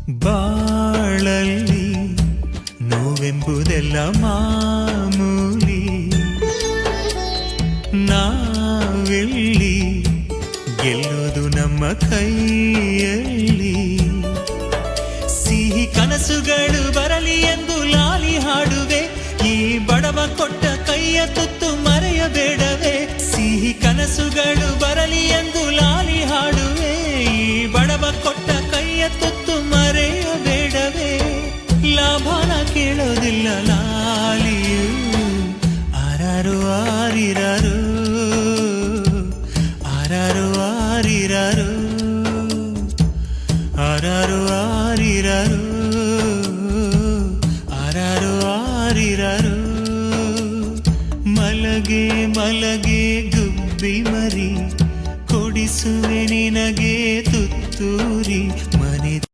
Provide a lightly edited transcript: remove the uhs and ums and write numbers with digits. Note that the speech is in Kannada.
ಬಾಳಲ್ಲಿ ನೋವೆಂಬುದೆಲ್ಲ ಮಾಮೂಲಿ, ನಾವೆಲ್ಲಿ ಗೆಲ್ಲೋದು ನಮ್ಮ ಕೈಯಲ್ಲಿ. ಸಿಹಿ ಕನಸುಗಳು ಬರಲಿ ಎಂದು ಲಾಲಿ ಹಾಡುವೆ, ಈ ಬಡವ ಕೊಟ್ಟ ಕೈಯ ತುತ್ತು ಮರೆಯಬೇಡವೇ. ಸಿಹಿ ಕನಸುಗಳು ಬರಲಿ ಎಂದು ಲಾಲಿ ಹಾಡುವೆ, ಈ ಬಡವ ಕೊಟ್ಟ ಕೈಯ ತುತ್ತು ಮರೆಯಬೇಡವೇ. ಲಾಭನ ಕೇಳೋದಿಲ್ಲ ಲಾಲಿಯು, ಆರಾರು ಆರಿರಾರು, ಆರಾರು ಆರಿರಾರು, ಆರಾರು ಆರಿರಾರು, ಆರಾರು ಆರಿರಾರು. ಮಲಗೆ ಮಲಗೆ ಗುಬ್ಬಿ ಮರಿ, ಕೊಡಿಸುವೆ ನಿನಗೆ ತುತ್ತು